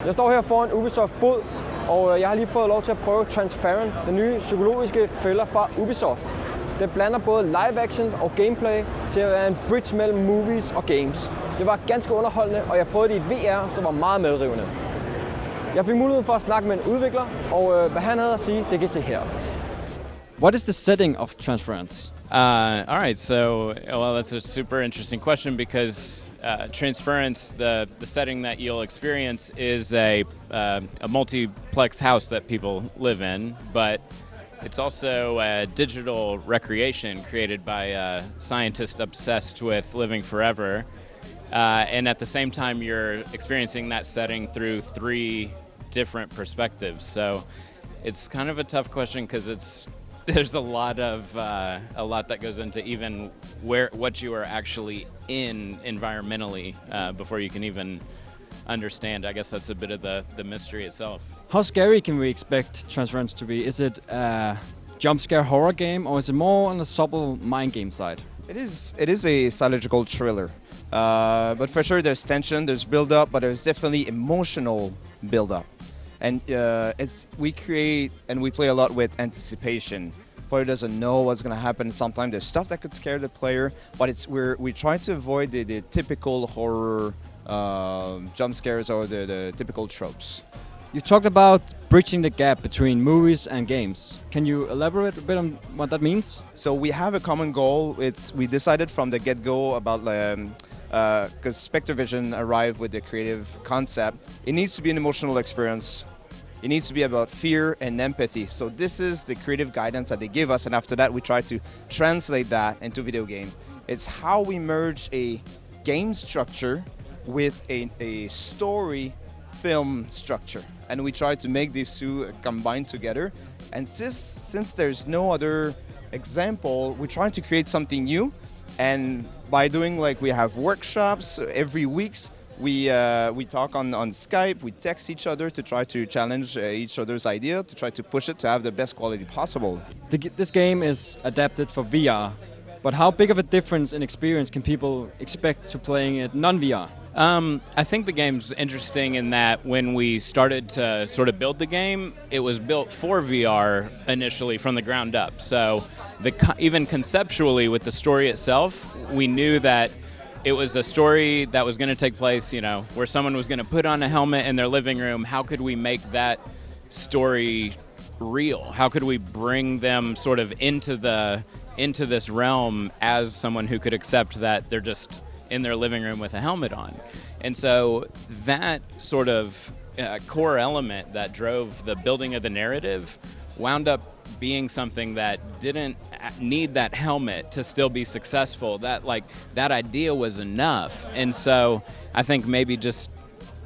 Jeg står her foran Ubisoft bod, og jeg har lige fået lov til at prøve Transference, den nye psykologiske thriller fra Ubisoft. Den blander både live action og gameplay til at være en bridge mellem movies og games. Det var ganske underholdende, og jeg prøvede det i VR, som var meget medrivende. Jeg fik mulighed for at snakke med en udvikler, og hvad han havde at sige, det kan I se her. What is the setting of Transference? All right, so that's a super interesting question because Transference, the setting that you'll experience, is a multiplex house that people live in, but it's also a digital recreation created by a scientist obsessed with living forever. And at the same time, you're experiencing that setting through 3 different perspectives. So it's kind of a tough question because there's a lot that goes into even what you are actually in environmentally before you can even understand. I guess that's a bit of the mystery itself. How scary can we expect Transference to be? Is it a jump scare horror game, or is it more on the subtle mind game side? It is a psychological thriller. But for sure there's tension, there's build-up, but there's definitely emotional build-up. And we create and we play a lot with anticipation. Player doesn't know what's going to happen. Sometimes there's stuff that could scare the player, but we try to avoid the typical horror jump scares or the typical tropes. You talked about bridging the gap between movies and games. Can you elaborate a bit on what that means? So we have a common goal. We decided from the get-go about because Spectrovision arrived with the creative concept. It needs to be an emotional experience. It needs to be about fear and empathy. So this is the creative guidance that they give us, and after that we try to translate that into video game. It's how we merge a game structure with a story film structure, and we try to make these 2 combine together. And since there's no other example, we try to create something new. And by doing we have workshops every weeks, we talk on Skype, we text each other to try to challenge each other's idea, to try to push it to have the best quality possible. This game is adapted for VR, but how big of a difference in experience can people expect to playing it non-VR? I think the game's interesting in that when we started to sort of build the game, it was built for VR initially from the ground up. So even conceptually with the story itself, we knew that it was a story that was going to take place, where someone was going to put on a helmet in their living room. How could we make that story real? How could we bring them sort of into this realm as someone who could accept that they're just in their living room with a helmet on? And so that sort of core element that drove the building of the narrative wound up being something that didn't need that helmet to still be successful. That idea was enough. And so I think maybe just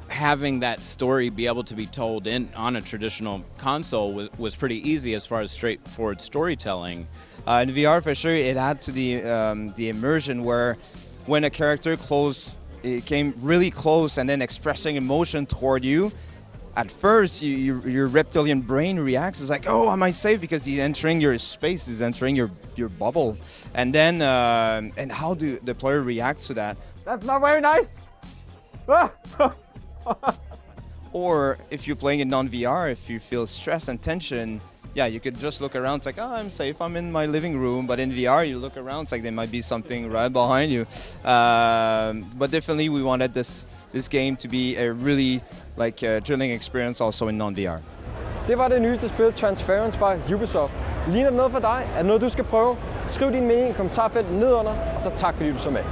having that story be able to be told on a traditional console was pretty easy as far as straightforward storytelling. In VR, for sure, it added to the immersion where when a character came really close and then expressing emotion toward you, at first your reptilian brain reacts. It's like, oh, am I safe? Because he's entering your space, he's entering your bubble. And then, and how do the player react to that? That's not very nice! Or if you're playing in non-VR, if you feel stress and tension, yeah, you could just look around. It's like, oh, I'm safe, I'm in my living room. But in VR, you look around, it's like there might be something right behind you. But definitely we wanted this game to be a really thrilling experience also in non-VR. Det var det nyeste spil, Transference fra Ubisoft. Ligner det noget for dig? Er det noget, du skal prøve? Skriv din mening i kommentarfeltet nedenunder, og så tak fordi du så med.